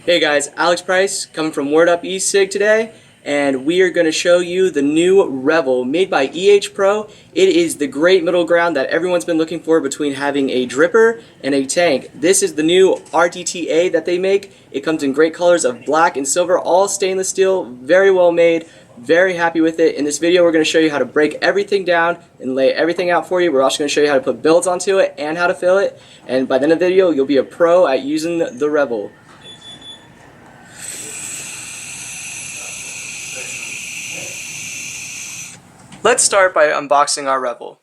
Hey guys, Alex Price coming from Word Up eSig today, and we are going to show you the new Revel made by EHpro. It is the great middle ground that everyone's been looking for between having a dripper and a tank. This is the new RDTA that they make. It comes in great colors of black and silver, all stainless steel, very well made. Very happy with it. In this video we're going to show you how to break everything down and lay everything out for you. We're also going to show you how to put builds onto it and how to fill it, and by the end of the video you'll be a pro at using the Revel. Let's start by unboxing our Revel.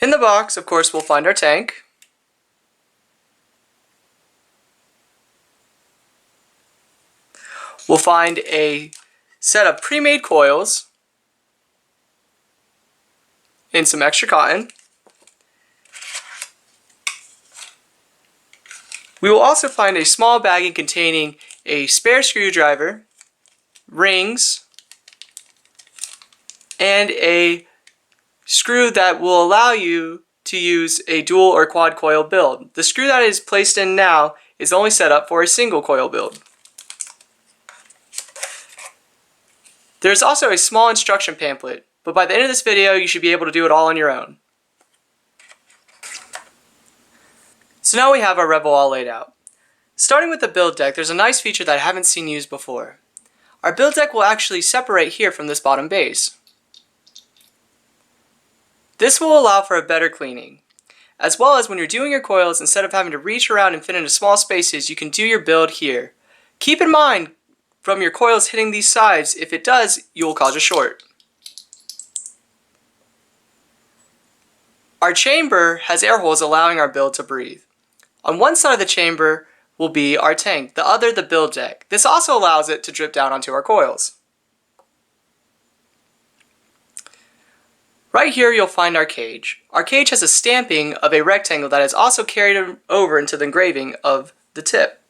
In the box, of course, we'll find our tank. We'll find a set of pre-made coils and some extra cotton. We will also find a small bagging containing a spare screwdriver, rings, and a screw that will allow you to use a dual or quad coil build. The screw that is placed in now is only set up for a single coil build. There's also a small instruction pamphlet, but by the end of this video you should be able to do it all on your own. So now we have our Revel all laid out. Starting with the build deck, there's a nice feature that I haven't seen used before. Our build deck will actually separate here from this bottom base. This will allow for a better cleaning, as well as when you're doing your coils, instead of having to reach around and fit into small spaces, you can do your build here. Keep in mind, from your coils hitting these sides, if it does, you will cause a short. Our chamber has air holes allowing our build to breathe. On one side of the chamber will be our tank, the other the build deck. This also allows it to drip down onto our coils. Right here you'll find our cage. Our cage has a stamping of a rectangle that is also carried over into the engraving of the tip.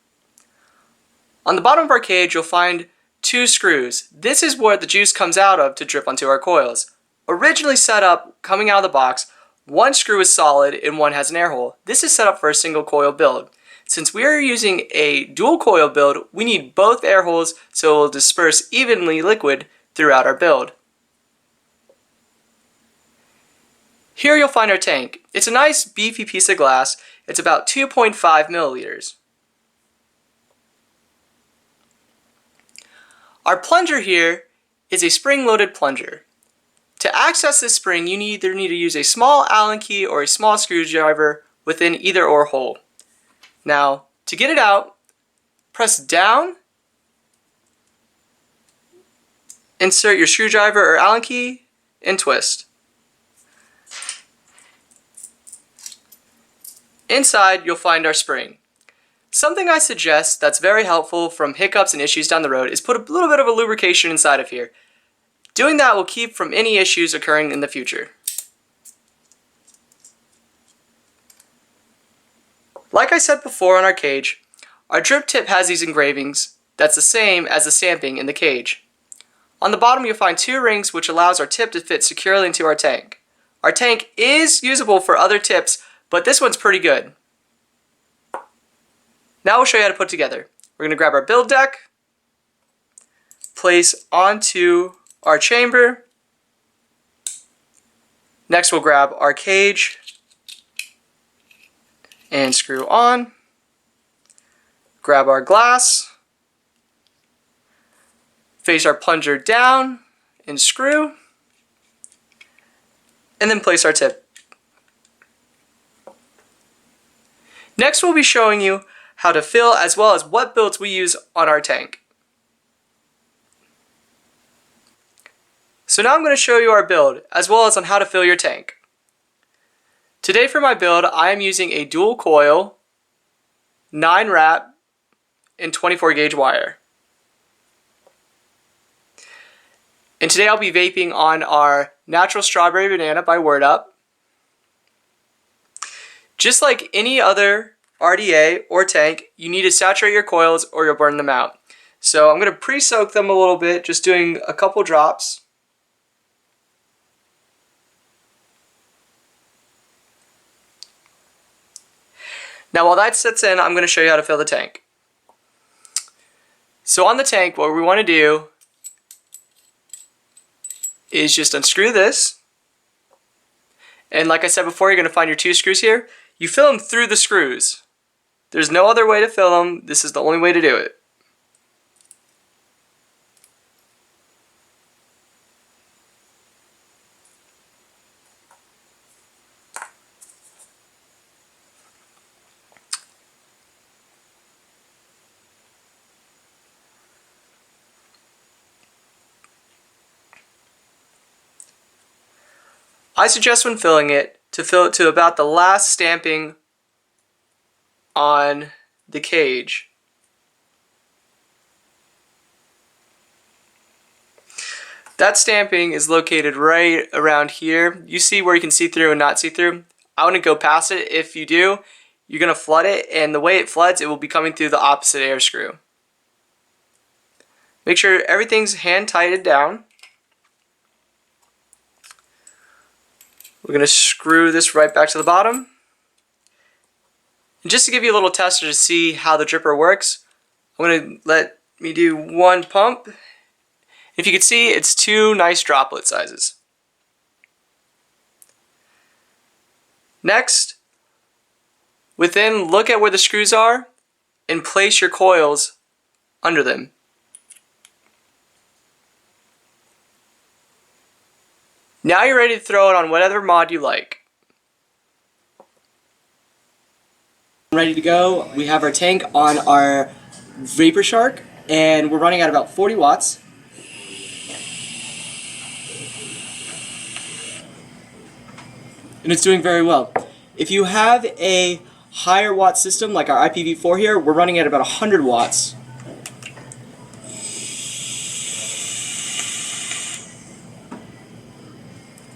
On the bottom of our cage you'll find two screws. This is where the juice comes out of to drip onto our coils. Originally set up coming out of the box, one screw is solid and one has an air hole. This is set up for a single coil build. Since we are using a dual coil build, we need both air holes so it will disperse evenly liquid throughout our build. Here you'll find our tank. It's a nice beefy piece of glass. It's about 2.5 milliliters. Our plunger here is a spring-loaded plunger. To access this spring, you either need to use a small Allen key or a small screwdriver within either or hole. Now, to get it out, press down, insert your screwdriver or Allen key, and twist. Inside, you'll find our spring. Something I suggest that's very helpful from hiccups and issues down the road is put a little bit of a lubrication inside of here. Doing that will keep from any issues occurring in the future. Like I said before on our cage, our drip tip has these engravings that's the same as the stamping in the cage. On the bottom you'll find two rings which allows our tip to fit securely into our tank. Our tank is usable for other tips, but this one's pretty good. Now we'll show you how to put it together. We're going to grab our build deck, place onto our chamber. Next we'll grab our cage and screw on. Grab our glass, face our plunger down and screw, and then place our tip. Next we'll be showing you how to fill as well as what builds we use on our tank. So now I'm going to show you our build as well as on how to fill your tank. Today for my build I am using a dual coil, 9 wrap, and 24 gauge wire. And today I'll be vaping on our Natural Strawberry Banana by Word Up. Just like any other RDA or tank, you need to saturate your coils or you'll burn them out. So I'm going to pre-soak them a little bit, just doing a couple drops. Now while that sets in, I'm going to show you how to fill the tank. So on the tank, what we want to do is just unscrew this. And like I said before, you're going to find your 2 screws here. You fill them through the screws. There's no other way to fill them. This is the only way to do it. I suggest when filling it to fill it to about the last stamping on the cage. That stamping is located right around here. You see where you can see through and not see through? I wouldn't go past it. If you do, you're going to flood it, and the way it floods, it will be coming through the opposite air screw. Make sure everything's hand tighted down. We're going to screw this right back to the bottom. And just to give you a little tester to see how the dripper works, I'm going to let me do 1 pump. If you can see, it's 2 nice droplet sizes. Next, look at where the screws are and place your coils under them. Now you're ready to throw it on whatever mod you like. Ready to go. We have our tank on our Vapor Shark, and we're running at about 40 watts. And it's doing very well. If you have a higher watt system like our IPv4 here, we're running at about 100 watts.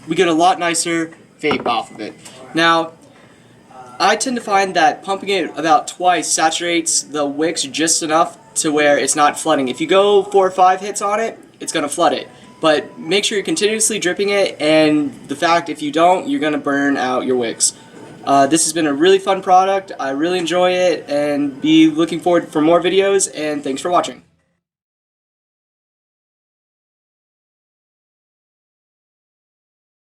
We get a lot nicer vape off of it. Now, I tend to find that pumping it about twice saturates the wicks just enough to where it's not flooding. If you go 4 or 5 hits on it, it's going to flood it. But make sure you're continuously dripping it, and the fact if you don't, you're going to burn out your wicks. This has been a really fun product. I really enjoy it, and be looking forward for more videos, and thanks for watching.